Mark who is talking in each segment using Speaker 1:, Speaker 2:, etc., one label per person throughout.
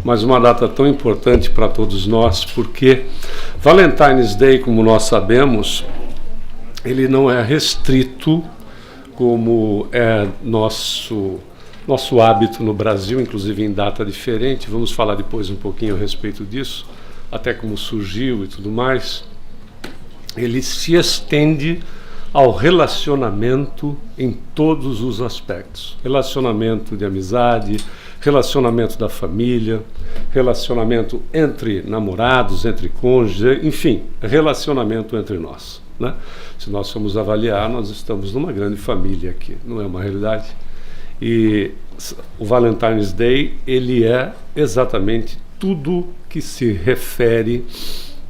Speaker 1: mas uma data tão importante para todos nós, porque Valentine's Day, como nós sabemos, ele não é restrito como é nosso hábito no Brasil, inclusive em data diferente. Vamos falar depois um pouquinho a respeito disso, até como surgiu e tudo mais. Ele se estende ao relacionamento em todos os aspectos. Relacionamento de amizade, relacionamento da família, relacionamento entre namorados, entre cônjuges, enfim, relacionamento entre nós, né? Se nós formos avaliar, nós estamos numa grande família aqui, não é uma realidade? E o Valentine's Day, ele é exatamente tudo que se refere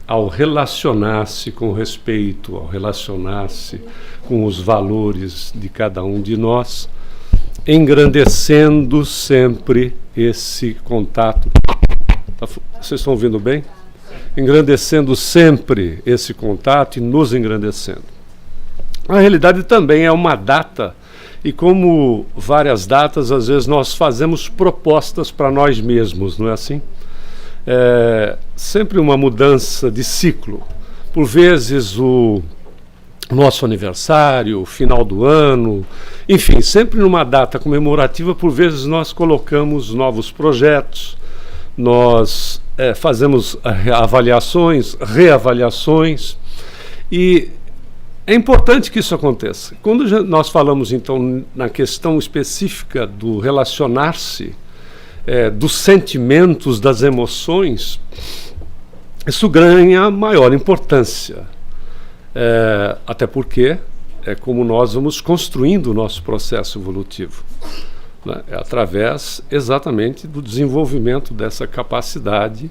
Speaker 1: ao relacionar-se com respeito, ao relacionar-se com os valores de cada um de nós, engrandecendo sempre esse contato. Vocês estão ouvindo bem? Engrandecendo sempre esse contato e nos engrandecendo. A realidade também é uma data, e como várias datas, às vezes nós fazemos propostas para nós mesmos, não é assim? Sempre uma mudança de ciclo. Por vezes o nosso aniversário, o final do ano, enfim, sempre numa data comemorativa, por vezes nós colocamos novos projetos, nós fazemos avaliações, reavaliações, e é importante que isso aconteça. Quando nós falamos, então, na questão específica do relacionar-se, dos sentimentos, das emoções, isso ganha maior importância. Até porque é como nós vamos construindo o nosso processo evolutivo, né? É através exatamente do desenvolvimento dessa capacidade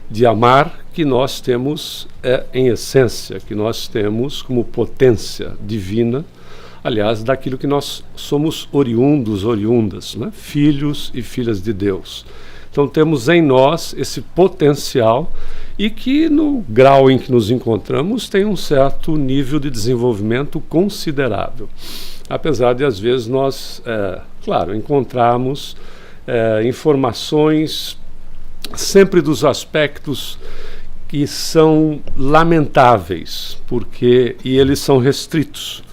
Speaker 1: de amar que nós temos em essência, que nós temos como potência divina, aliás, daquilo que nós somos oriundas, né? Filhos e filhas de Deus. Então temos em nós esse potencial e que no grau em que nos encontramos tem um certo nível de desenvolvimento considerável. Apesar de às vezes nós, claro, encontrarmos informações sempre dos aspectos que são lamentáveis, e eles são restritos,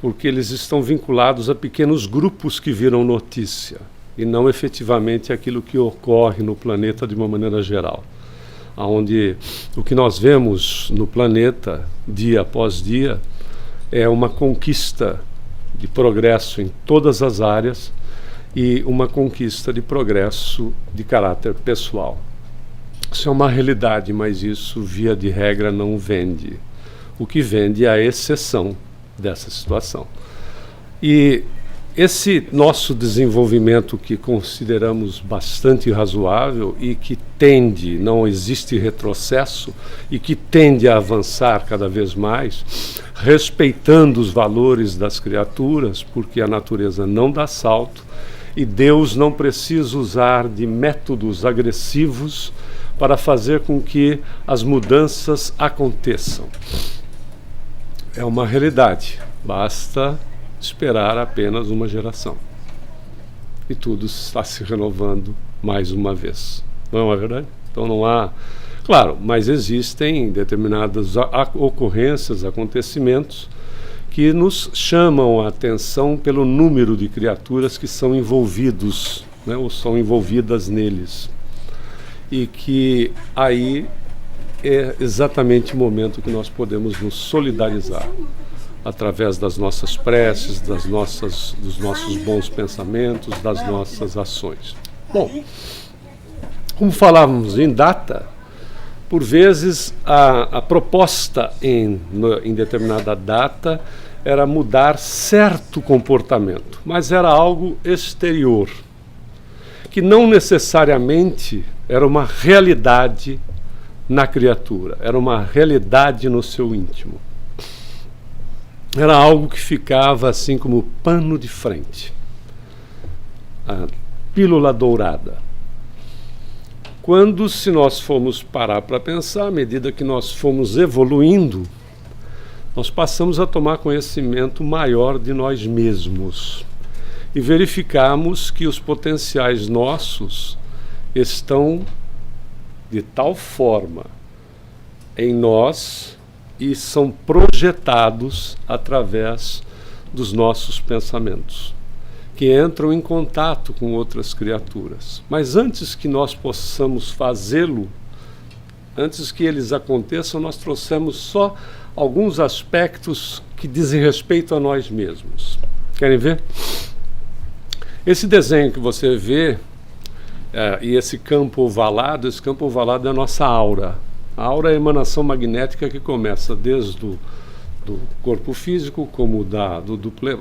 Speaker 1: porque eles estão vinculados a pequenos grupos que viram notícia, e não efetivamente aquilo que ocorre no planeta de uma maneira geral. Onde o que nós vemos no planeta, dia após dia, é uma conquista de progresso em todas as áreas e uma conquista de progresso de caráter pessoal. Isso é uma realidade, mas isso, via de regra, não vende. O que vende é a exceção dessa situação. E esse nosso desenvolvimento, que consideramos bastante razoável e que tende, não existe retrocesso, e que tende a avançar cada vez mais, respeitando os valores das criaturas, porque a natureza não dá salto e Deus não precisa usar de métodos agressivos para fazer com que as mudanças aconteçam. É uma realidade, basta esperar apenas uma geração. E tudo está se renovando mais uma vez. Não é uma verdade? Então não há... Claro, mas existem determinadas ocorrências, acontecimentos, que nos chamam a atenção pelo número de criaturas que são envolvidos, né, ou são envolvidas neles. E que aí é exatamente o momento que nós podemos nos solidarizar, através das nossas preces, dos nossos bons pensamentos, das nossas ações. Bom, como falávamos em data, por vezes a proposta em determinada data era mudar certo comportamento, mas era algo exterior, que não necessariamente era uma realidade na criatura, era uma realidade no seu íntimo. Era algo que ficava assim como pano de frente, a pílula dourada. Quando, se nós formos parar para pensar, à medida que nós fomos evoluindo, nós passamos a tomar conhecimento maior de nós mesmos e verificamos que os potenciais nossos estão de tal forma em nós e são projetados através dos nossos pensamentos, que entram em contato com outras criaturas. Mas antes que nós possamos fazê-lo, antes que eles aconteçam, nós trouxemos só alguns aspectos que dizem respeito a nós mesmos. Querem ver? Esse desenho que você vê, e esse campo ovalado é a nossa aura. A aura é a emanação magnética que começa desde do corpo físico, como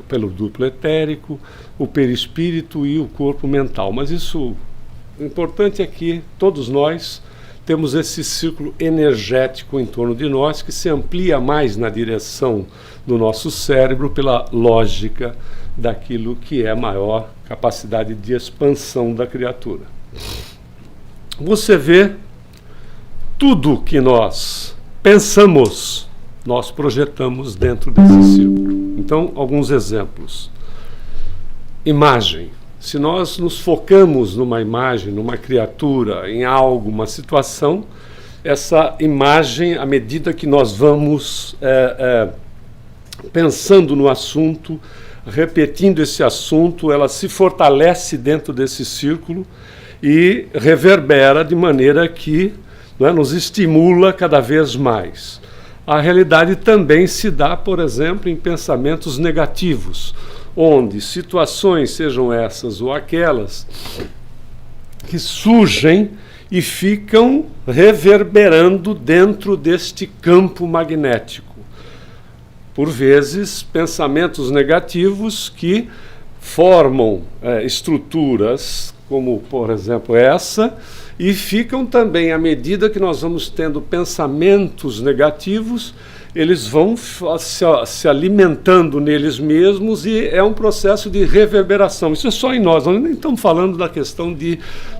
Speaker 1: pelo duplo etérico, o perispírito e o corpo mental. Mas o importante é que todos nós temos esse círculo energético em torno de nós que se amplia mais na direção do nosso cérebro pela lógica daquilo que é a maior capacidade de expansão da criatura. Você vê tudo que nós pensamos, nós projetamos dentro desse círculo. Então, alguns exemplos. Imagem. Se nós nos focamos numa imagem, numa criatura, em algo, uma situação, essa imagem, à medida que nós vamos pensando no assunto, repetindo esse assunto, ela se fortalece dentro desse círculo e reverbera de maneira que nos estimula cada vez mais. A realidade também se dá, por exemplo, em pensamentos negativos, onde situações, sejam essas ou aquelas, que surgem e ficam reverberando dentro deste campo magnético. Por vezes, pensamentos negativos que formam estruturas, como, por exemplo, essa, e ficam também, à medida que nós vamos tendo pensamentos negativos, eles vão se alimentando neles mesmos e é um processo de reverberação. Isso é só em nós nem estamos falando da questão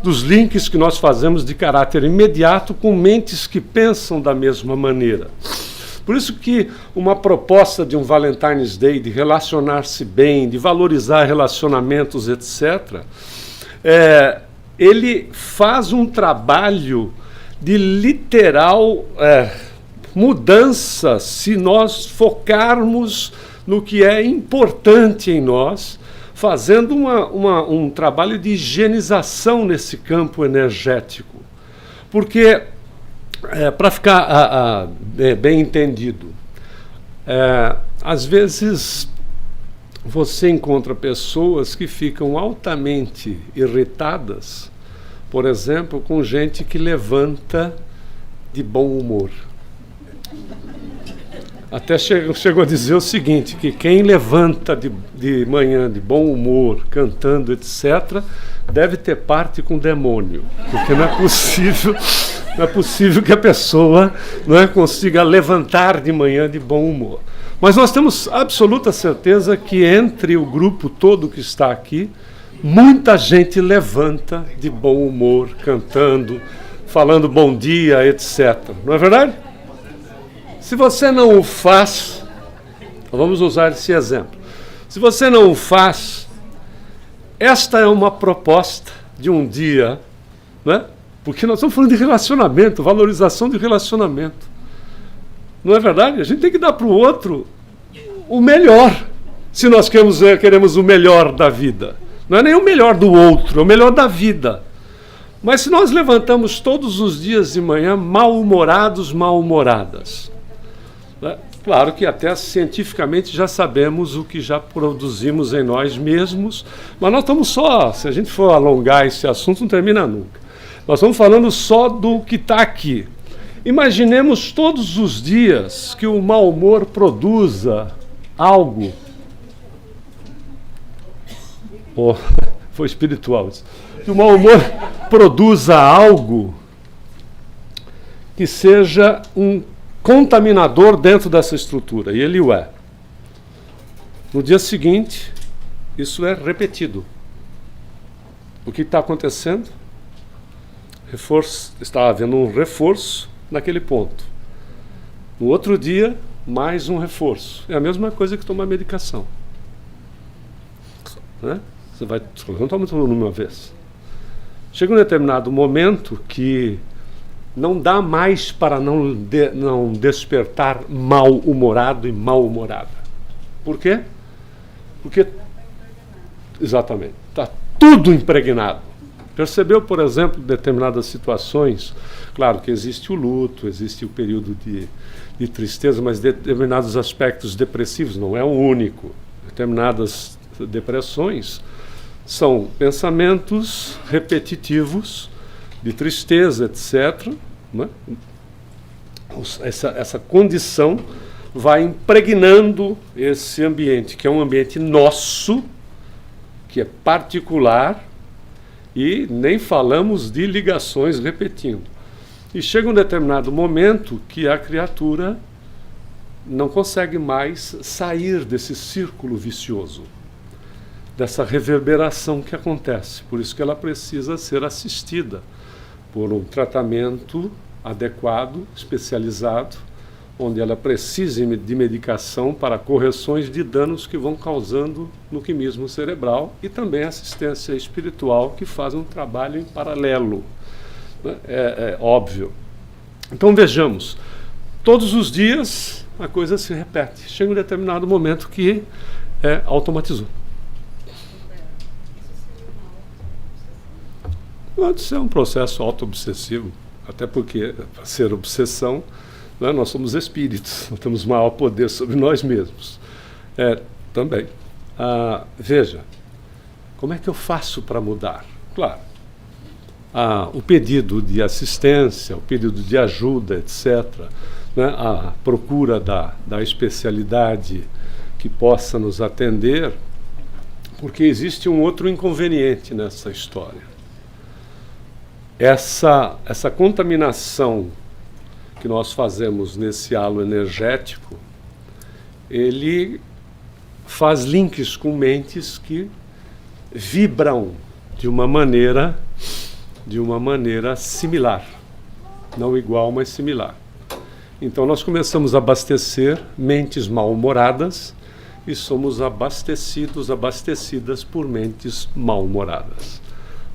Speaker 1: dos links que nós fazemos de caráter imediato com mentes que pensam da mesma maneira. Por isso que uma proposta de um Valentine's Day, de relacionar-se bem, de valorizar relacionamentos, etc., ele faz um trabalho de literal mudança se nós focarmos no que é importante em nós, fazendo um trabalho de higienização nesse campo energético. Porque, para ficar bem entendido, às vezes você encontra pessoas que ficam altamente irritadas, por exemplo, com gente que levanta de bom humor. Até chegou a dizer o seguinte, que quem levanta de manhã de bom humor, cantando, etc., deve ter parte com o demônio, porque não é possível que a pessoa consiga levantar de manhã de bom humor. Mas nós temos absoluta certeza que entre o grupo todo que está aqui, muita gente levanta de bom humor, cantando, falando bom dia, etc. Não é verdade? Se você não o faz, vamos usar esse exemplo. Se você não o faz, esta é uma proposta de um dia, porque nós estamos falando de relacionamento, valorização de relacionamento. Não é verdade? A gente tem que dar para o outro o melhor, se nós queremos o melhor da vida. Não é nem o melhor do outro, é o melhor da vida. Mas se nós levantamos todos os dias de manhã mal-humorados, mal-humoradas, claro que até cientificamente já sabemos o que já produzimos em nós mesmos, mas nós estamos só, se a gente for alongar esse assunto, não termina nunca. Nós estamos falando só do que está aqui. Imaginemos todos os dias que o mau humor produza algo. Foi espiritual isso. Que o mau humor produza algo que seja um contaminador dentro dessa estrutura, e ele o é. No dia seguinte, isso é repetido. O que está acontecendo? Está havendo um reforço naquele ponto. No outro dia, mais um reforço. É a mesma coisa que tomar medicação. Você não toma tudo numa vez. Chega um determinado momento que não dá mais para não despertar mal-humorado e mal-humorada. Por quê? Porque, exatamente, está tudo impregnado. Percebeu, por exemplo, determinadas situações, claro que existe o luto, existe o período de tristeza, mas determinados aspectos depressivos, não é o único. Determinadas depressões são pensamentos repetitivos de tristeza, etc. Né? Essa condição vai impregnando esse ambiente, que é um ambiente nosso, que é particular, e nem falamos de ligações repetindo. E chega um determinado momento que a criatura não consegue mais sair desse círculo vicioso, dessa reverberação que acontece. Por isso que ela precisa ser assistida por um tratamento adequado, especializado, onde ela precise de medicação para correções de danos que vão causando no quimismo cerebral, e também assistência espiritual, que faz um trabalho em paralelo. É óbvio. Então vejamos, todos os dias a coisa se repete. Chega um determinado momento que automatizou. Pode ser um processo auto-obsessivo, até porque, para ser obsessão, né, nós somos espíritos, nós temos maior poder sobre nós mesmos. Também. Veja, como é que eu faço para mudar? Claro, o pedido de assistência, o pedido de ajuda, etc., né, a procura da especialidade que possa nos atender, porque existe um outro inconveniente nessa história. Essa contaminação que nós fazemos nesse halo energético, ele faz links com mentes que vibram de uma maneira similar, não igual, mas similar. Então nós começamos a abastecer mentes mal-humoradas e somos abastecidas por mentes mal-humoradas,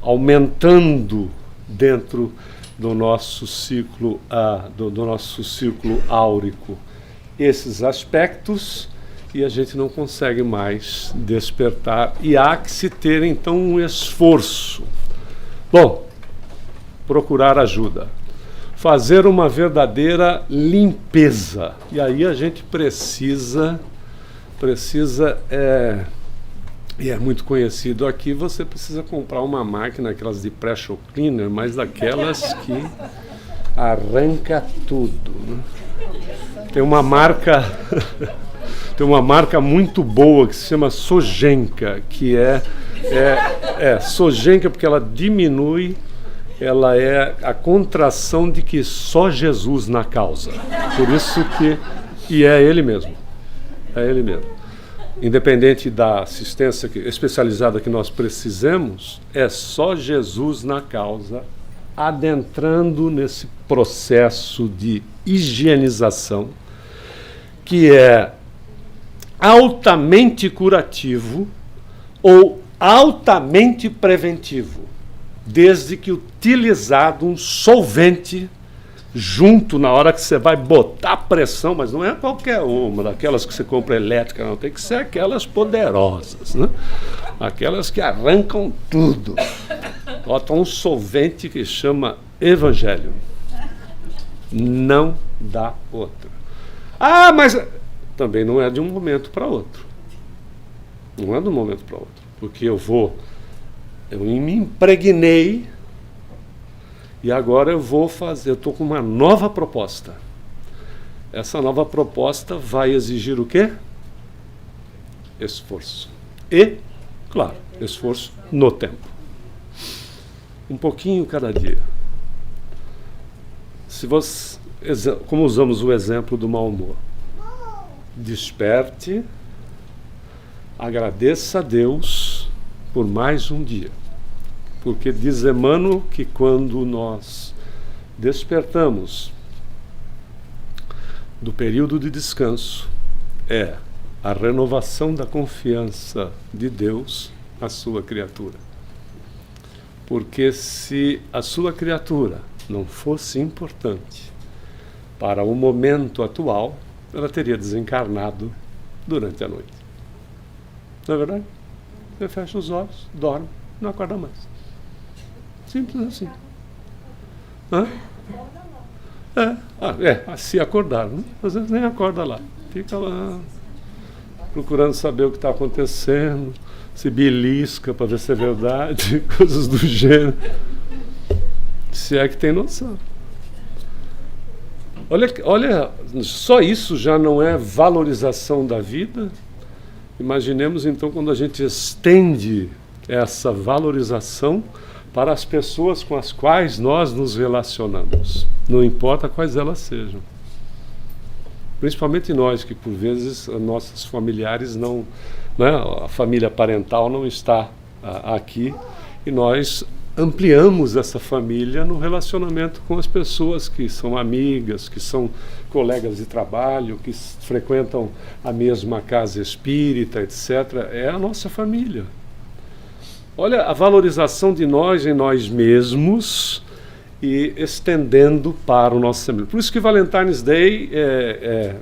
Speaker 1: aumentando dentro do nosso ciclo áurico esses aspectos, e a gente não consegue mais despertar, e há que se ter então um esforço. Bom, procurar ajuda, fazer uma verdadeira limpeza, e aí a gente precisa e é muito conhecido aqui, você precisa comprar uma máquina, aquelas de pressure cleaner, mas daquelas que arranca tudo, né? Tem uma marca muito boa que se chama Sojenka, que é Sojenka porque ela diminui, ela é a contração de que só Jesus na causa. Por isso que... E é ele mesmo. É ele mesmo. Independente da assistência especializada que nós precisemos, é só Jesus na causa, adentrando nesse processo de higienização, que é altamente curativo ou altamente preventivo, desde que utilizado um solvente junto na hora que você vai botar pressão, mas não é qualquer uma daquelas que você compra elétrica, não, tem que ser aquelas poderosas, né? Aquelas que arrancam tudo. Bota um solvente que chama Evangelho. Não dá outra. Mas também não é de um momento para outro. Não é de um momento para outro. Porque eu me impregnei. E agora eu estou com uma nova proposta. Essa nova proposta vai exigir o quê? Esforço. E, claro, esforço no tempo. Um pouquinho cada dia. Como usamos o exemplo do mau humor. Desperte, agradeça a Deus por mais um dia. Porque diz Emmanuel que quando nós despertamos do período de descanso, é a renovação da confiança de Deus na sua criatura. Porque se a sua criatura não fosse importante para o momento atual, ela teria desencarnado durante a noite. Não é verdade? Você fecha os olhos, dorme, não acorda mais. Simples assim. Hã? Se acordar, né? Às vezes nem acorda lá. Fica lá, procurando saber o que está acontecendo, se belisca para ver se é verdade, coisas do gênero. Se é que tem noção. Olha, só isso já não é valorização da vida? Imaginemos então quando a gente estende essa valorização para as pessoas com as quais nós nos relacionamos, não importa quais elas sejam. Principalmente nós, que por vezes nossos familiares não, né, a família parental não está aqui, e nós ampliamos essa família no relacionamento com as pessoas que são amigas, que são colegas de trabalho, que frequentam a mesma casa espírita, etc. É a nossa família. Olha a valorização de nós em nós mesmos e estendendo para o nosso família. Por isso que Valentine's Day é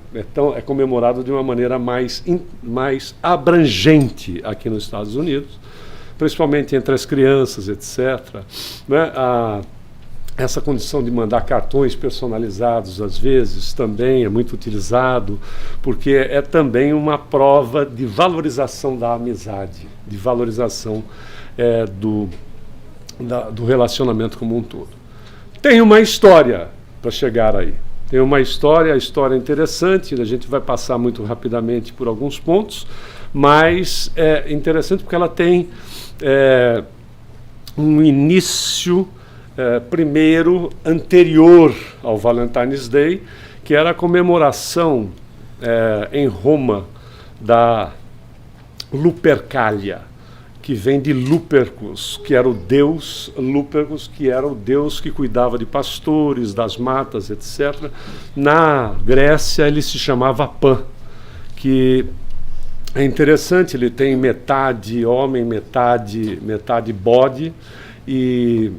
Speaker 1: comemorado de uma maneira mais abrangente aqui nos Estados Unidos, principalmente entre as crianças, etc. Né? Essa condição de mandar cartões personalizados, às vezes, também é muito utilizado, porque é também uma prova de valorização da amizade, de valorização do relacionamento como um todo. Tem uma história para chegar aí. Tem uma história, a história é interessante, a gente vai passar muito rapidamente por alguns pontos, mas é interessante porque ela tem um início primeiro anterior ao Valentine's Day, que era a comemoração em Roma da Lupercalia, que vem de Lupercus, que era o deus Lupercus, que era o deus que cuidava de pastores, das matas, etc. Na Grécia ele se chamava Pan, que é interessante, ele tem metade homem, metade bode, e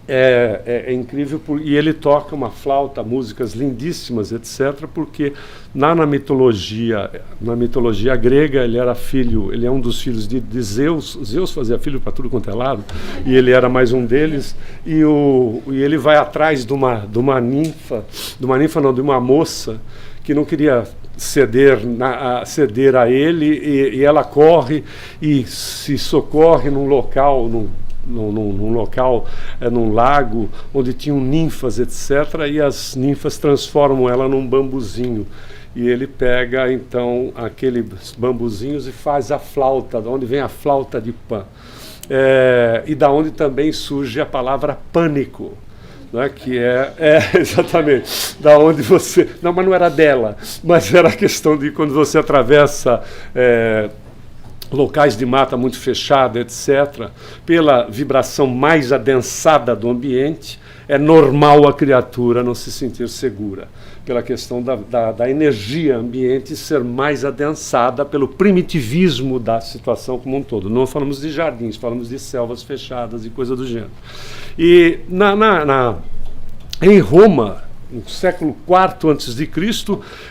Speaker 1: é incrível, e ele toca uma flauta, músicas lindíssimas, etc., porque na mitologia grega ele é um dos filhos de Zeus. Zeus fazia filho para tudo quanto é lado, e ele era mais um deles, e ele vai atrás de uma moça que não queria ceder a ele, e ela corre e se socorre num local, num lago, onde tinham ninfas, etc., e as ninfas transformam ela num bambuzinho. E ele pega, então, aqueles bambuzinhos e faz a flauta, de onde vem a flauta de Pan. E da onde também surge a palavra pânico, né, que exatamente, da onde você... Não, mas não era dela, mas era a questão de quando você atravessa... locais de mata muito fechada, etc., pela vibração mais adensada do ambiente, é normal a criatura não se sentir segura, pela questão da energia ambiente ser mais adensada pelo primitivismo da situação como um todo. Não falamos de jardins, falamos de selvas fechadas e coisa do gênero. E em Roma, no século IV a.C.,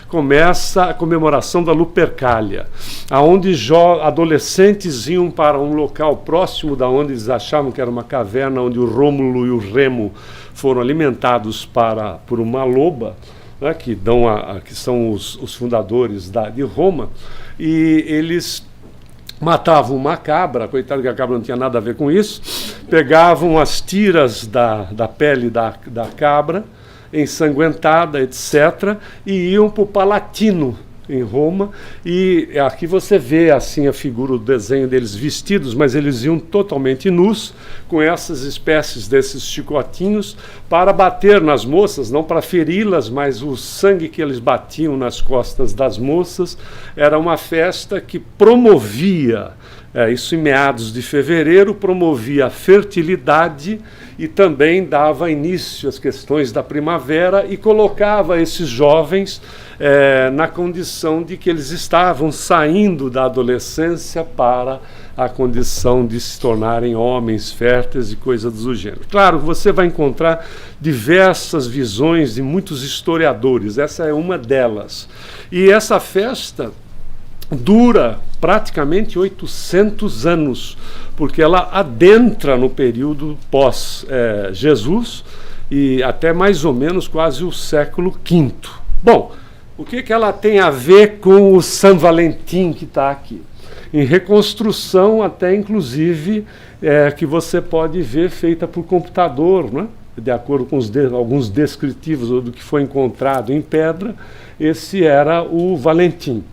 Speaker 1: começa a comemoração da Lupercalia, aonde adolescentes iam para um local próximo da onde eles achavam que era uma caverna, onde o Rômulo e o Remo foram alimentados por uma loba, né, que são os fundadores de Roma, e eles matavam uma cabra, coitado que a cabra não tinha nada a ver com isso, pegavam as tiras da pele da cabra, ensanguentada, etc., e iam para o Palatino, em Roma, e aqui você vê assim a figura, o desenho deles vestidos, mas eles iam totalmente nus, com essas espécies desses chicotinhos, para bater nas moças, não para feri-las, mas o sangue que eles batiam nas costas das moças era uma festa que promovia Isso em meados de fevereiro, promovia a fertilidade e também dava início às questões da primavera e colocava esses jovens na condição de que eles estavam saindo da adolescência para a condição de se tornarem homens férteis e coisas do gênero. Claro, você vai encontrar diversas visões de muitos historiadores, essa é uma delas. E essa festa dura praticamente 800 anos, porque ela adentra no período pós-Jesus e até mais ou menos quase o século V. Bom, o que ela tem a ver com o São Valentim que está aqui? Em reconstrução até inclusive que você pode ver feita por computador, né? De acordo com alguns descritivos do que foi encontrado em pedra, esse era o Valentim.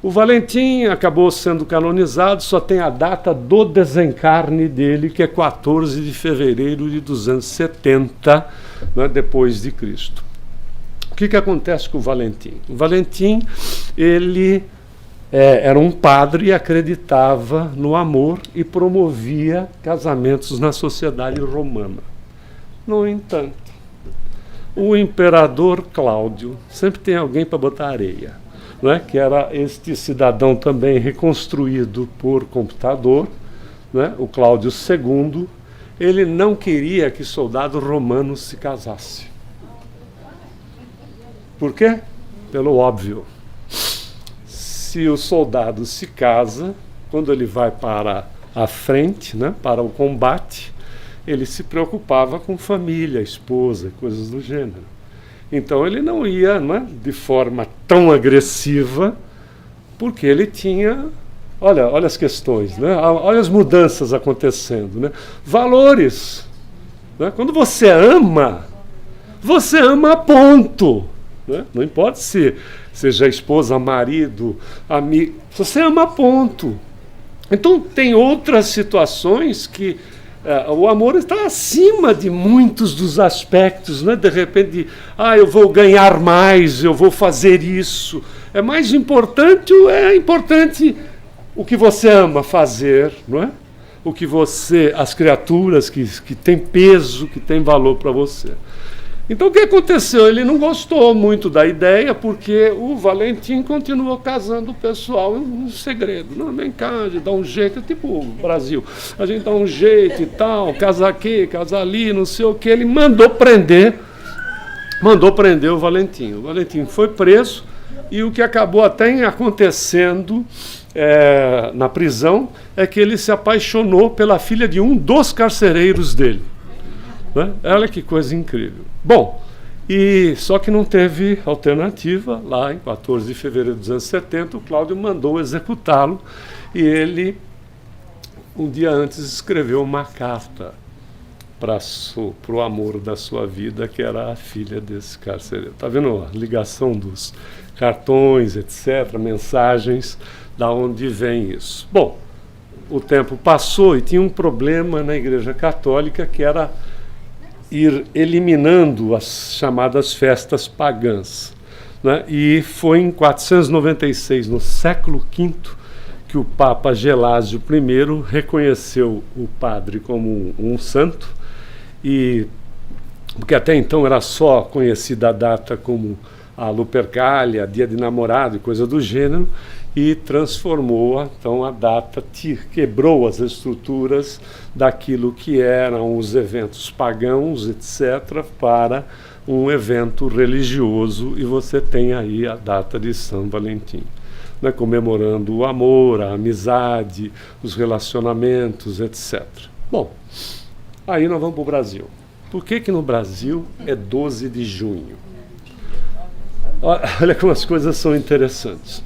Speaker 1: O Valentim acabou sendo canonizado, só tem a data do desencarne dele, que é 14 de fevereiro de 270, né, depois de Cristo. O que acontece com o Valentim? O Valentim, ele era um padre e acreditava no amor e promovia casamentos na sociedade romana. No entanto, o imperador Cláudio, sempre tem alguém para botar areia, não é? Que era este cidadão também reconstruído por computador, não é? O Cláudio II, ele não queria que soldado romano se casasse. Por quê? Pelo óbvio. Se o soldado se casa, quando ele vai para a frente, né, para o combate, ele se preocupava com família, esposa, coisas do gênero. Então ele não ia, né, de forma tão agressiva, porque ele tinha, olha as questões, né, olha as mudanças acontecendo, né, valores. Né, quando você ama a ponto. Né, não importa se seja esposa, marido, amigo, você ama a ponto. Então tem outras situações que o amor está acima de muitos dos aspectos, né? De repente, eu vou ganhar mais, eu vou fazer isso. É mais importante, o que você ama fazer, não é? O que as criaturas que têm peso, que têm valor para você. Então o que aconteceu? Ele não gostou muito da ideia, porque o Valentim continuou casando o pessoal em segredo. Não, vem cá, a gente dá um jeito, tipo o Brasil, a gente dá um jeito e tal, casa aqui, casa ali, não sei o que. Ele mandou prender o Valentim. O Valentim foi preso e o que acabou até acontecendo na prisão é que ele se apaixonou pela filha de um dos carcereiros dele. Né? Olha que coisa incrível. Bom, só que não teve alternativa. Lá em 14 de fevereiro de 270, o Cláudio mandou executá-lo e ele, um dia antes, escreveu uma carta para o amor da sua vida, que era a filha desse carcereiro. Está vendo a ligação dos cartões, etc., mensagens, da onde vem isso? Bom, o tempo passou e tinha um problema na Igreja Católica, que era ir eliminando as chamadas festas pagãs. Né? E foi em 496, no século V, que o Papa Gelásio I reconheceu o padre como um santo, porque até então era só conhecida a data como a Lupercalia, dia de namorado e coisa do gênero, e transformou então a data, quebrou as estruturas daquilo que eram os eventos pagãos, etc., para um evento religioso, e você tem aí a data de São Valentim, né, comemorando o amor, a amizade, os relacionamentos, etc. Bom, aí nós vamos para o Brasil. Por que no Brasil é 12 de junho? Olha como as coisas são interessantes.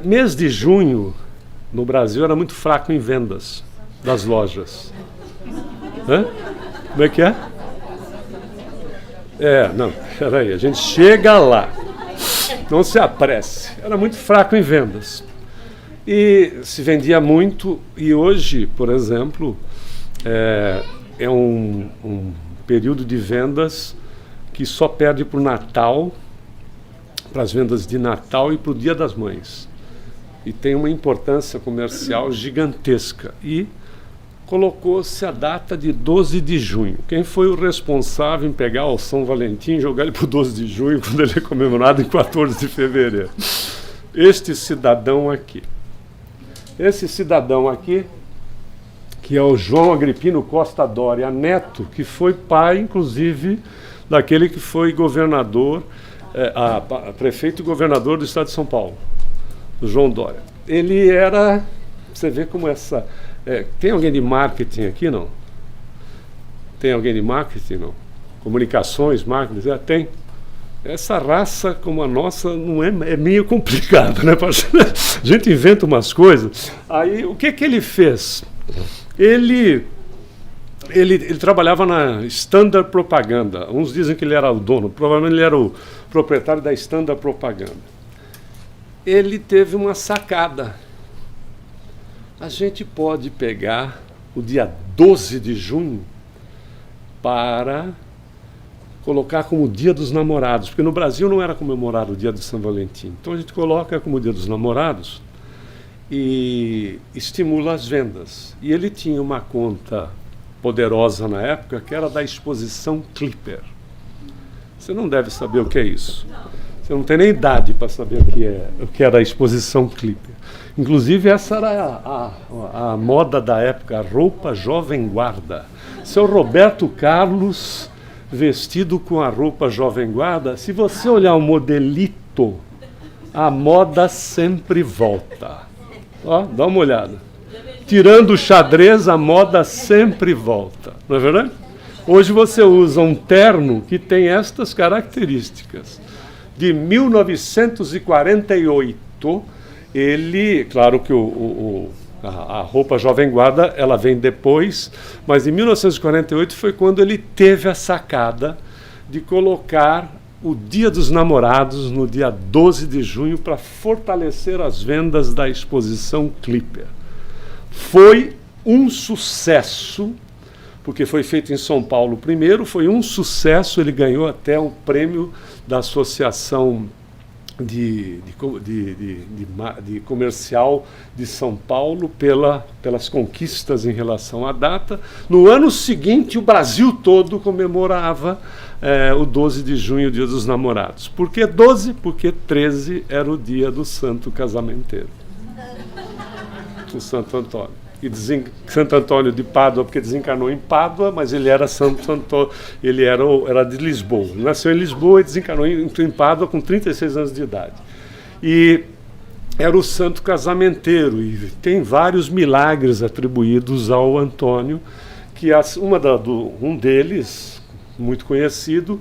Speaker 1: Mês de junho, no Brasil, era muito fraco em vendas das lojas. Como é que é? Não, peraí, a gente chega lá. Não se apresse. Era muito fraco em vendas. E se vendia muito, e hoje, por exemplo, é um período de vendas que só perde para o Natal, para as vendas de Natal e para o Dia das Mães. e tem uma importância comercial gigantesca. E colocou-se a data de 12 de junho. Quem foi o responsável em pegar o São Valentim e jogar ele para o 12 de junho, quando ele é comemorado em 14 de fevereiro? Este cidadão aqui. Esse cidadão aqui, que é o João Agripino Costa Doria Neto, que foi pai, inclusive, daquele que foi governador, prefeito e governador do estado de São Paulo, o João Doria. Ele era, você vê como essa... tem alguém de marketing aqui, não? Tem alguém de marketing, não? Comunicações, marketing, tem. Essa raça como a nossa não é meio complicada, né? A gente inventa umas coisas. Aí, o que ele fez? Ele trabalhava na Standard Propaganda. Uns dizem que ele era o dono, provavelmente ele era o proprietário da Standard Propaganda. Ele teve uma sacada. A gente pode pegar o dia 12 de junho para colocar como o Dia dos Namorados, porque no Brasil não era comemorado o Dia de São Valentim. Então a gente coloca como o Dia dos Namorados e estimula as vendas. E ele tinha uma conta poderosa na época, que era da Exposição Clipper. Você não deve saber o que é isso. Você não tem nem idade para saber o que era a Exposição Clipper. Inclusive, essa era a moda da época, a roupa jovem guarda. Seu Roberto Carlos, vestido com a roupa jovem guarda, se você olhar o modelito, a moda sempre volta. Ó, dá uma olhada. Tirando o xadrez, a moda sempre volta. Não é verdade? Hoje você usa um terno que tem estas características. De 1948, ele, claro que a roupa jovem guarda, ela vem depois, mas em 1948 foi quando ele teve a sacada de colocar o Dia dos Namorados no dia 12 de junho para fortalecer as vendas da Exposição Clipper. Foi um sucesso, porque foi feito em São Paulo primeiro, foi um sucesso, ele ganhou até o prêmio da Associação de Comercial de São Paulo pelas conquistas em relação à data. No ano seguinte, o Brasil todo comemorava o 12 de junho, o Dia dos Namorados. Por que 12? Porque 13 era o dia do Santo Casamenteiro, o Santo Antônio. E Santo Antônio de Pádua, porque desencarnou em Pádua, mas ele era Santo Antônio, ele era de Lisboa. Ele nasceu em Lisboa e desencarnou em Pádua com 36 anos de idade. E era o Santo Casamenteiro, e tem vários milagres atribuídos ao Antônio, que um deles, muito conhecido,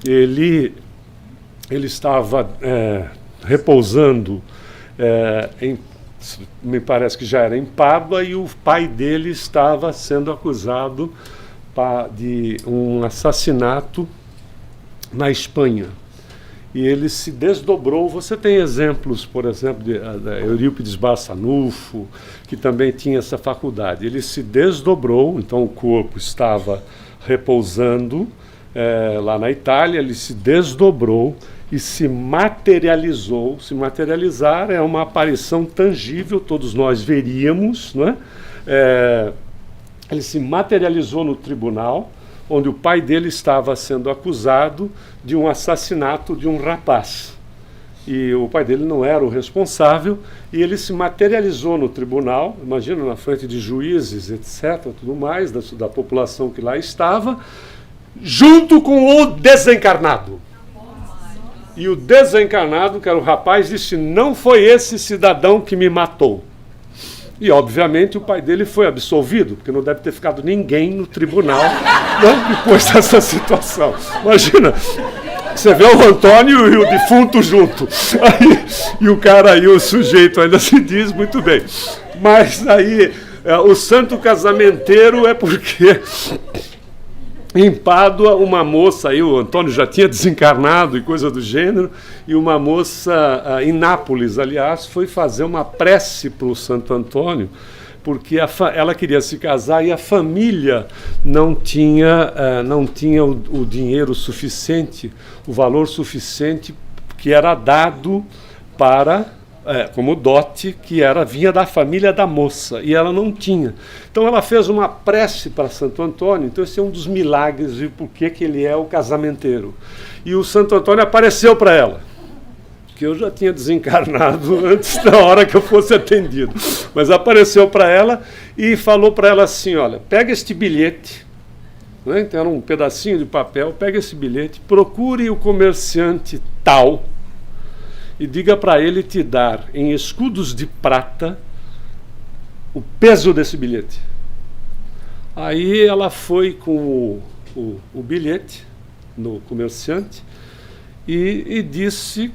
Speaker 1: ele estava repousando me parece que já era em Pádua, e o pai dele estava sendo acusado de um assassinato na Espanha. E ele se desdobrou. Você tem exemplos, por exemplo, da Eurípides Barçanufo, que também tinha essa faculdade. Ele se desdobrou, então o corpo estava repousando lá na Itália, ele se desdobrou e se materializou. Se materializar é uma aparição tangível, todos nós veríamos, não é? Ele se materializou no tribunal, onde o pai dele estava sendo acusado de um assassinato de um rapaz. E o pai dele não era o responsável, e ele se materializou no tribunal, imagina, na frente de juízes, etc., tudo mais, da população que lá estava, junto com o desencarnado. E o desencarnado, que era o rapaz, disse: não foi esse cidadão que me matou. E, obviamente, o pai dele foi absolvido, porque não deve ter ficado ninguém no tribunal, né, depois dessa situação. Imagina, você vê o Antônio e o defunto junto. E o cara aí, o sujeito ainda se diz muito bem. Mas aí, o Santo Casamenteiro é porque... Em Pádua, uma moça, aí o Antônio já tinha desencarnado e coisa do gênero, e uma moça em Nápoles, aliás, foi fazer uma prece para o Santo Antônio, porque ela queria se casar e a família não tinha o dinheiro suficiente, o valor suficiente que era dado para como dote, que vinha da família da moça, e ela não tinha. Então ela fez uma prece para Santo Antônio, então esse é um dos milagres de por que ele é o casamenteiro. E o Santo Antônio apareceu para ela, que eu já tinha desencarnado antes da hora que eu fosse atendido. Mas apareceu para ela e falou para ela assim, olha, pega este bilhete, né? Então era um pedacinho de papel, pega esse bilhete, procure o comerciante tal e diga para ele te dar em escudos de prata o peso desse bilhete. Aí ela foi com o bilhete no comerciante e disse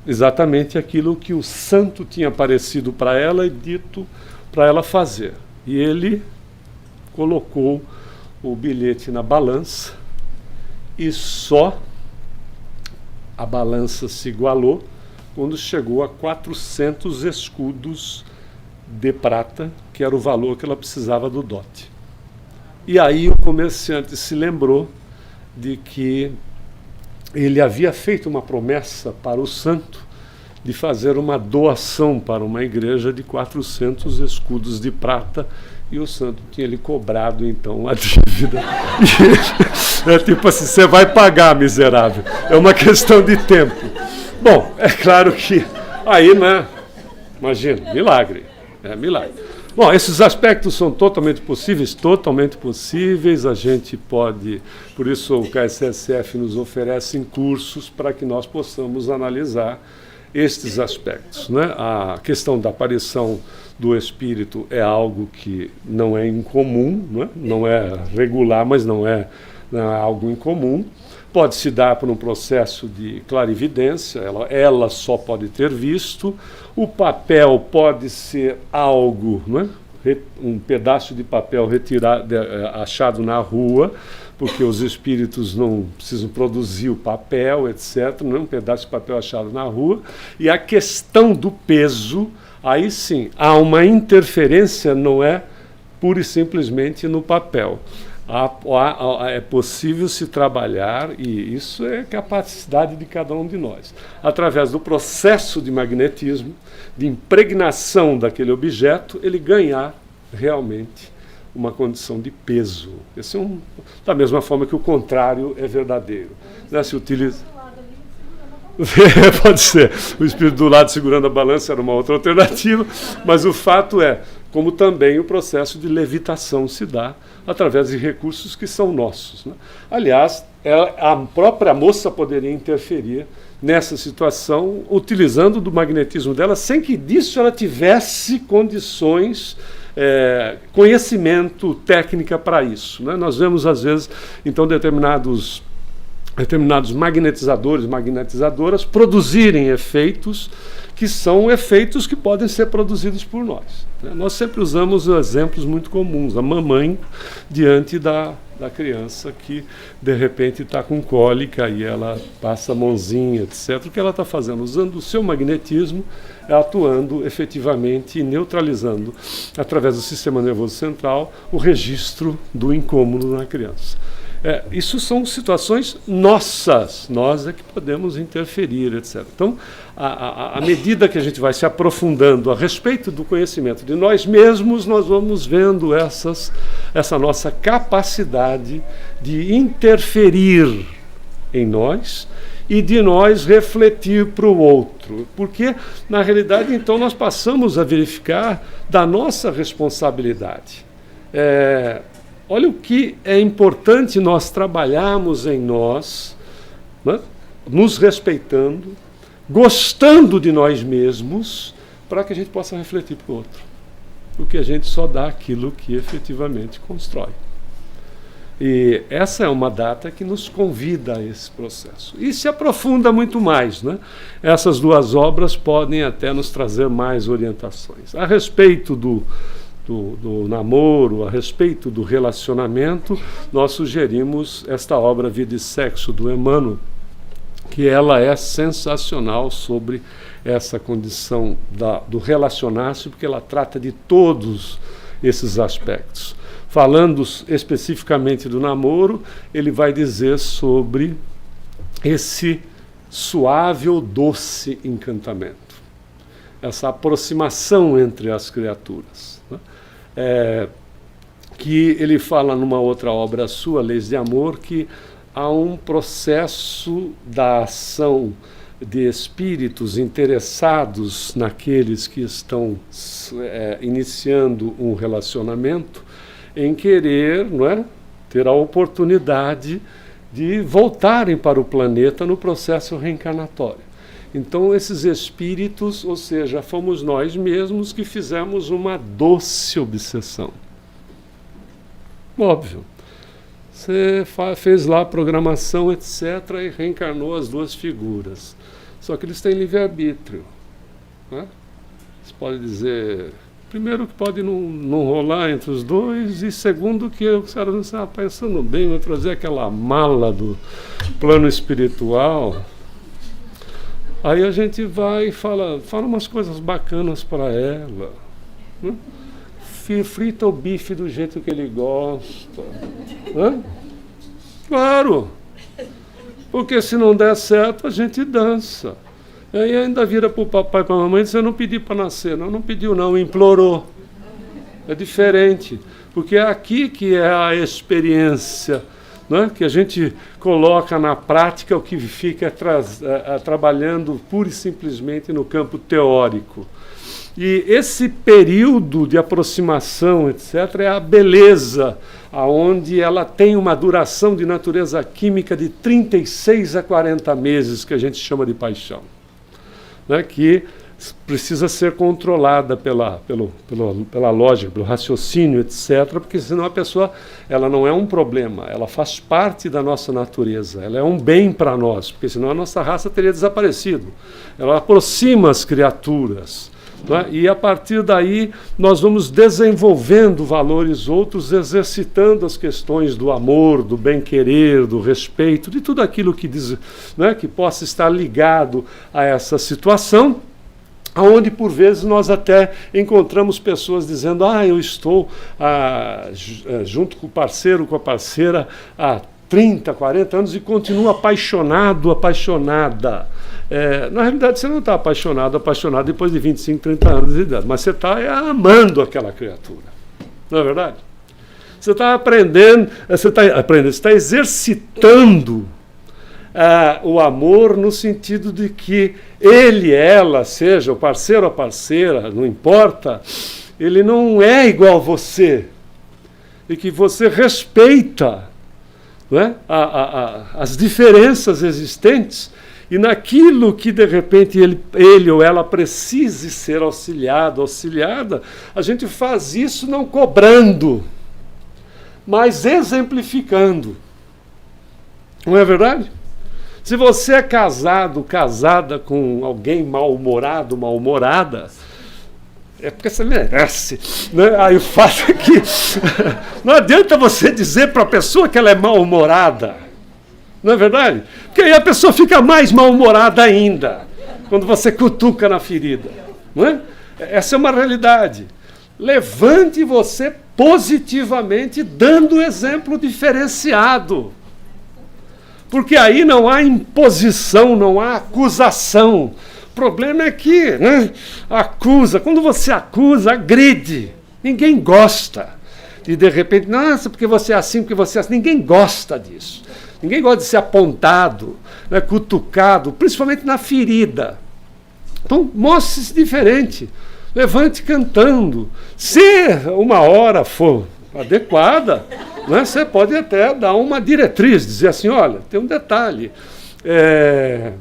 Speaker 1: exatamente aquilo que o santo tinha aparecido para ela e dito para ela fazer. E ele colocou o bilhete na balança e só a balança se igualou quando chegou a 400 escudos de prata, que era o valor que ela precisava do dote. E aí o comerciante se lembrou de que ele havia feito uma promessa para o santo de fazer uma doação para uma igreja de 400 escudos de prata, e o santo tinha lhe cobrado então a dívida. É tipo assim, você vai pagar, miserável. É uma questão de tempo. Bom, é claro que aí, né? Imagina, milagre. É milagre. Bom, esses aspectos são totalmente possíveis, a gente pode, por isso o KSSF nos oferece cursos para que nós possamos analisar estes aspectos, né? A questão da aparição do espírito é algo que não é incomum, né? Não é regular, mas não é algo incomum. Pode se dar por um processo de clarividência, ela só pode ter visto. O papel pode ser algo, né? Um pedaço de papel retirado, achado na rua, porque os espíritos não precisam produzir o papel, etc. Não é um pedaço de papel achado na rua. E a questão do peso, aí sim, há uma interferência, não é pura e simplesmente no papel. É possível se trabalhar, e isso é capacidade de cada um de nós, através do processo de magnetismo, de impregnação daquele objeto, ele ganhar realmente uma condição de peso. Esse é da mesma forma que o contrário é verdadeiro. Né? Se utiliza... Pode ser. O espírito do lado segurando a balança era uma outra alternativa, mas o fato é, como também o processo de levitação se dá através de recursos que são nossos, né? Aliás, a própria moça poderia interferir nessa situação, utilizando do magnetismo dela, sem que disso ela tivesse condições, conhecimento, técnica para isso, né? Nós vemos, às vezes, então, determinados magnetizadoras produzirem efeitos que são efeitos que podem ser produzidos por nós. Nós sempre usamos exemplos muito comuns. A mamãe diante da criança que, de repente, está com cólica e ela passa a mãozinha, etc. O que ela está fazendo? Usando o seu magnetismo, atuando efetivamente e neutralizando, através do sistema nervoso central, o registro do incômodo na criança. Isso são situações nossas, nós é que podemos interferir, etc. Então, à medida que a gente vai se aprofundando a respeito do conhecimento de nós mesmos, nós vamos vendo essa nossa capacidade de interferir em nós e de nós refletir para o outro. Porque, na realidade, então, nós passamos a verificar da nossa responsabilidade. Olha o que é importante nós trabalharmos em nós, né? Nos respeitando, gostando de nós mesmos, para que a gente possa refletir para o outro. Porque a gente só dá aquilo que efetivamente constrói. E essa é uma data que nos convida a esse processo. E se aprofunda muito mais, né? Essas duas obras podem até nos trazer mais orientações. A respeito do namoro, a respeito do relacionamento, nós sugerimos esta obra Vida e Sexo, do Emmanuel, que ela é sensacional sobre essa condição do relacionar-se, porque ela trata de todos esses aspectos. Falando especificamente do namoro, ele vai dizer sobre esse suave ou doce encantamento. essa aproximação entre as criaturas, né? Que ele fala numa outra obra sua, Leis de Amor, que há um processo da ação de espíritos interessados naqueles que estão iniciando um relacionamento, em querer, não é, ter a oportunidade de voltarem para o planeta no processo reencarnatório. Então, esses espíritos, ou seja, fomos nós mesmos que fizemos uma doce obsessão. Óbvio. Você fez lá a programação, etc., e reencarnou as duas figuras. Só que eles têm livre-arbítrio, né? Você pode dizer, primeiro, que pode não rolar entre os dois, e segundo, que os caras não estavam pensando bem, vou trazer aquela mala do plano espiritual. Aí a gente vai e fala umas coisas bacanas para ela, né? Frita o bife do jeito que ele gosta. Hã? Claro! Porque se não der certo, a gente dança. Aí ainda vira para o papai e para a mamãe e diz, eu não pedi para nascer. Não pediu não, implorou. É diferente. Porque é aqui que é a experiência, né? Que a gente coloca na prática o que fica trabalhando pura e simplesmente no campo teórico. E esse período de aproximação, etc., é a beleza, onde ela tem uma duração de natureza química de 36 a 40 meses, que a gente chama de paixão, né? Que precisa ser controlada pela lógica, pelo raciocínio, etc., porque senão a pessoa, ela não é um problema, ela faz parte da nossa natureza, ela é um bem para nós, porque senão a nossa raça teria desaparecido. Ela aproxima as criaturas, né? E a partir daí nós vamos desenvolvendo valores outros, exercitando as questões do amor, do bem-querer, do respeito, de tudo aquilo que diz, né, que possa estar ligado a essa situação, onde por vezes nós até encontramos pessoas dizendo, eu estou junto com o parceiro, com a parceira há 30, 40 anos e continuo apaixonado, apaixonada. Na realidade, você não está apaixonado depois de 25, 30 anos de idade, mas você está amando aquela criatura. Não é verdade? Você está aprendendo, você está exercitando o amor no sentido de que ele, ela, seja o parceiro ou a parceira, não importa, ele não é igual a você. E que você respeita, não é, as diferenças existentes, e naquilo que de repente ele ou ela precise ser auxiliada, a gente faz isso não cobrando, mas exemplificando. Não é verdade? Se você é casada com alguém mal-humorado, mal-humorada, é porque você merece, né? Aí o fato é que não adianta você dizer para a pessoa que ela é mal-humorada. Não é verdade? Porque aí a pessoa fica mais mal-humorada ainda, quando você cutuca na ferida. Não é? Essa é uma realidade. Levante você positivamente, dando exemplo diferenciado. Porque aí não há imposição, não há acusação. O problema é que, né, acusa. Quando você acusa, agride. Ninguém gosta. E de repente, nossa, porque você é assim, porque você é assim. Ninguém gosta disso. Ninguém gosta de ser apontado, né, cutucado, principalmente na ferida. Então, mostre-se diferente. Levante cantando. Se uma hora for adequada, né, você pode até dar uma diretriz, dizer assim, olha, tem um detalhe. É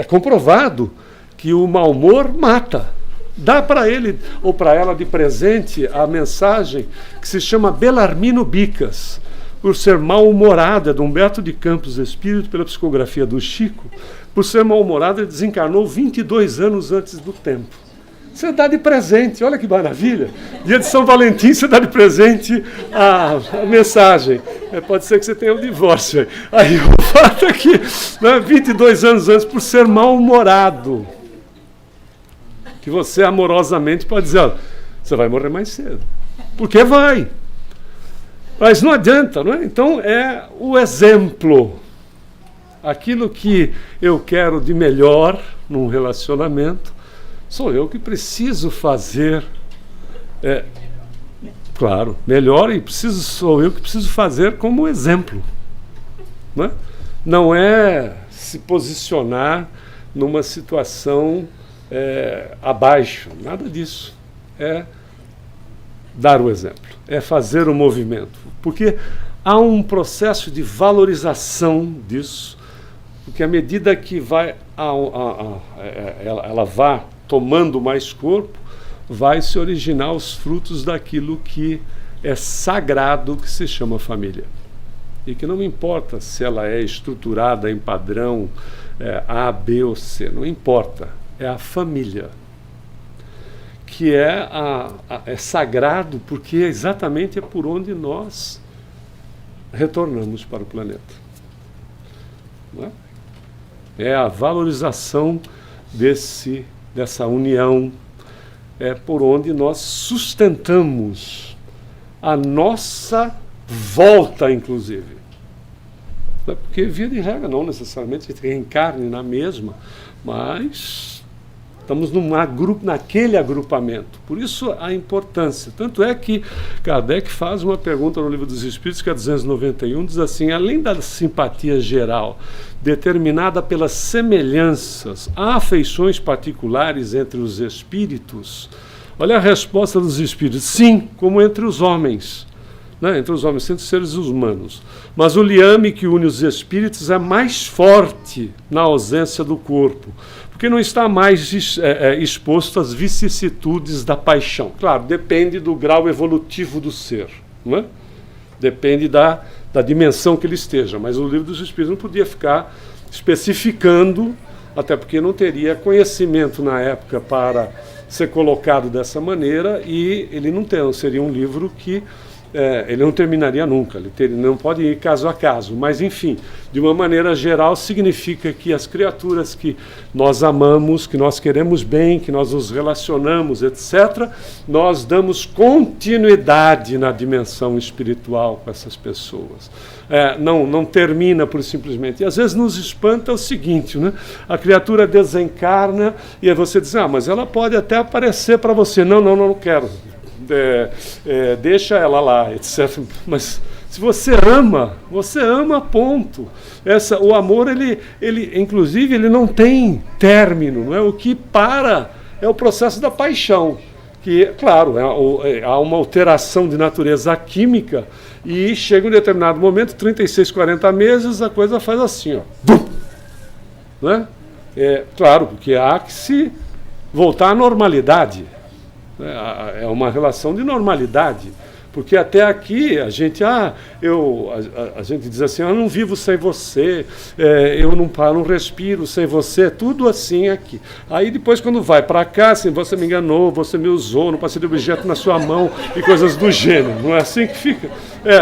Speaker 1: comprovado que o mau humor mata. Dá para ele ou para ela de presente a mensagem que se chama Belarmino Bicas, por ser mal-humorado, é de Humberto de Campos Espírito, pela psicografia do Chico. Por ser mal-humorado, ele desencarnou 22 anos antes do tempo. Você dá de presente, olha que maravilha. Dia de São Valentim, você dá de presente a mensagem. Pode ser que você tenha um divórcio. Aí o fato é que, né, 22 anos antes, por ser mal-humorado, que você amorosamente pode dizer, você vai morrer mais cedo. Porque vai. Mas não adianta, não é? Então é o exemplo. Aquilo que eu quero de melhor num relacionamento, Sou eu que preciso fazer, claro, melhor, e sou eu que preciso fazer como exemplo. Né? Não é se posicionar numa situação abaixo, nada disso. É dar o exemplo, é fazer o movimento. Porque há um processo de valorização disso, porque à medida que ela vá tomando mais corpo, vai se originar os frutos daquilo que é sagrado, que se chama família. E que não importa se ela é estruturada em padrão A, B ou C, não importa, é a família. Que é sagrado porque exatamente é por onde nós retornamos para o planeta. Não é? É a valorização dessa união, é por onde nós sustentamos a nossa volta, inclusive. Porque, via de regra, não necessariamente a gente reencarne na mesma, mas estamos naquele agrupamento. Por isso a importância. Tanto é que Kardec faz uma pergunta no Livro dos Espíritos, que é 291, diz assim: além da simpatia geral, determinada pelas semelhanças, há afeições particulares entre os espíritos? Olha a resposta dos espíritos: sim, como entre os homens. Né? Entre os homens, entre os seres humanos. Mas o liame que une os espíritos é mais forte na ausência do corpo, porque não está mais exposto às vicissitudes da paixão. Claro, depende do grau evolutivo do ser, não é? Depende da dimensão que ele esteja, mas o Livro dos Espíritos não podia ficar especificando, até porque não teria conhecimento na época para ser colocado dessa maneira, e ele não seria um livro que ele não terminaria nunca, ele não pode ir caso a caso, mas enfim, de uma maneira geral, significa que as criaturas que nós amamos, que nós queremos bem, que nós nos relacionamos, etc., nós damos continuidade na dimensão espiritual com essas pessoas. Não termina por simplesmente. E às vezes nos espanta o seguinte, né? A criatura desencarna e aí você diz: mas ela pode até aparecer para você. Não quero. Deixa ela lá, etc. Mas se você ama, ponto. O amor, ele inclusive, ele não tem término, não é? O que para é o processo da paixão, que, claro, há uma alteração de natureza química e chega um determinado momento, 36, 40 meses, a coisa faz assim, ó. Bum! Não é? Claro, porque há que se voltar à normalidade. É uma relação de normalidade, porque até aqui a gente a gente diz assim: eu não vivo sem você, eu não respiro sem você, tudo assim aqui. Aí depois, quando vai para cá, assim, você me enganou, você me usou, não passei de objeto na sua mão e coisas do gênero. Não é assim que fica?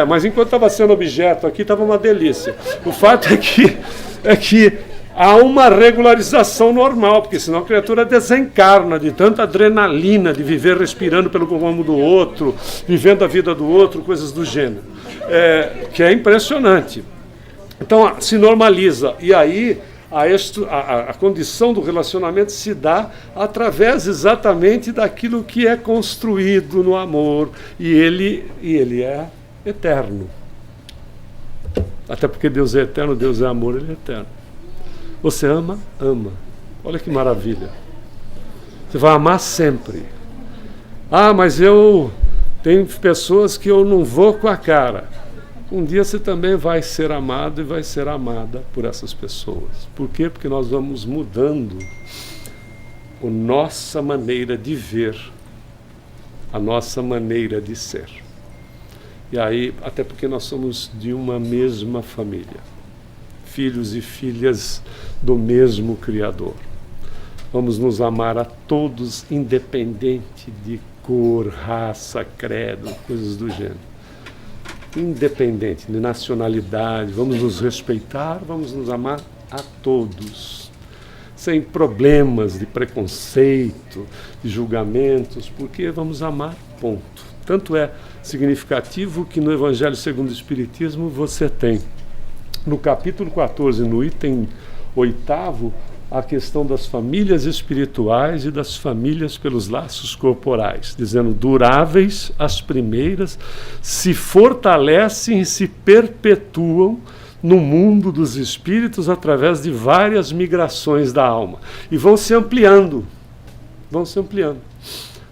Speaker 1: Mas enquanto estava sendo objeto aqui, estava uma delícia. O fato é que há uma regularização normal, porque senão a criatura desencarna de tanta adrenalina, de viver respirando pelo pulmão do outro, vivendo a vida do outro, coisas do gênero, que é impressionante. Então se normaliza, e aí a condição do relacionamento se dá através exatamente daquilo que é construído no amor, e ele é eterno. Até porque Deus é eterno, Deus é amor, ele é eterno. Você ama? Ama. Olha que maravilha. Você vai amar sempre. Mas tem pessoas que eu não vou com a cara. Um dia você também vai ser amado e vai ser amada por essas pessoas. Por quê? Porque nós vamos mudando a nossa maneira de ver, a nossa maneira de ser. E aí, até porque nós somos de uma mesma família. Filhos e filhas do mesmo Criador. Vamos nos amar a todos, independente de cor, raça, credo, coisas do gênero. Independente de nacionalidade, vamos nos respeitar, vamos nos amar a todos, sem problemas de preconceito, de julgamentos, porque vamos amar, ponto. Tanto é significativo que no Evangelho segundo o Espiritismo você tem, no capítulo 14, no item 8º, a questão das famílias espirituais e das famílias pelos laços corporais, dizendo duráveis as primeiras, se fortalecem e se perpetuam no mundo dos espíritos através de várias migrações da alma. E vão se ampliando, vão se ampliando.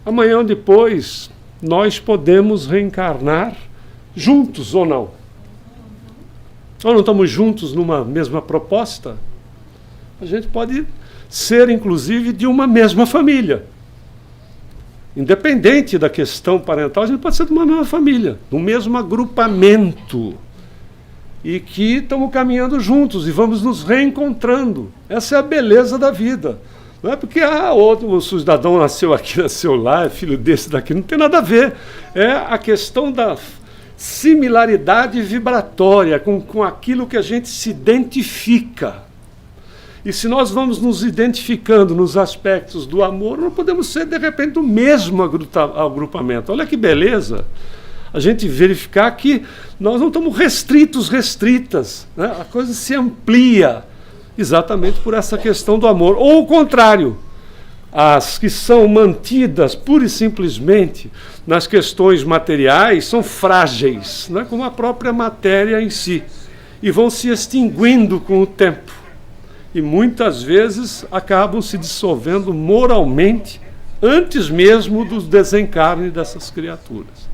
Speaker 1: Amanhã ou depois, nós podemos reencarnar juntos ou não? Ou não estamos juntos numa mesma proposta? A gente pode ser, inclusive, de uma mesma família. Independente da questão parental, a gente pode ser de uma mesma família, do mesmo agrupamento. E que estamos caminhando juntos e vamos nos reencontrando. Essa é a beleza da vida. Não é porque o cidadão nasceu aqui, nasceu lá, é filho desse daqui, não tem nada a ver. É a questão da similaridade vibratória com aquilo que a gente se identifica. E se nós vamos nos identificando nos aspectos do amor, não podemos ser, de repente, do mesmo agrupamento. Olha que beleza a gente verificar que nós não estamos restritas, né? A coisa se amplia exatamente por essa questão do amor. Ou o contrário, as que são mantidas pura e simplesmente nas questões materiais são frágeis, né? Como a própria matéria em si, e vão se extinguindo com o tempo. E muitas vezes acabam se dissolvendo moralmente antes mesmo do desencarne dessas criaturas.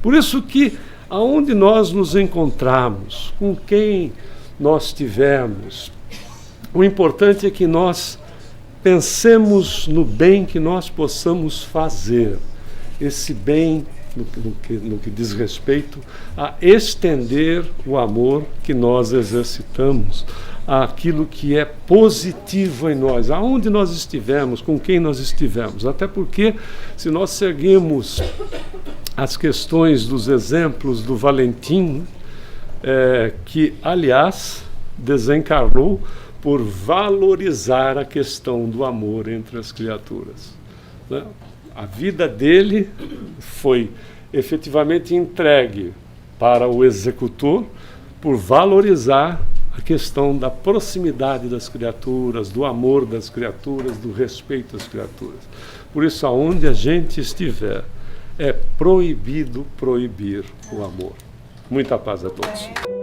Speaker 1: Por isso que, aonde nós nos encontramos, com quem nós estivermos, o importante é que nós pensemos no bem que nós possamos fazer. Esse bem, no que diz respeito a estender o amor que nós exercitamos, aquilo que é positivo em nós, aonde nós estivermos, com quem nós estivermos. Até porque, se nós seguimos as questões dos exemplos do Valentim, que, aliás, desencarnou por valorizar a questão do amor entre as criaturas, né? A vida dele foi efetivamente entregue para o executor por valorizar a questão da proximidade das criaturas, do amor das criaturas, do respeito às criaturas. Por isso, aonde a gente estiver, é proibido proibir o amor. Muita paz a todos.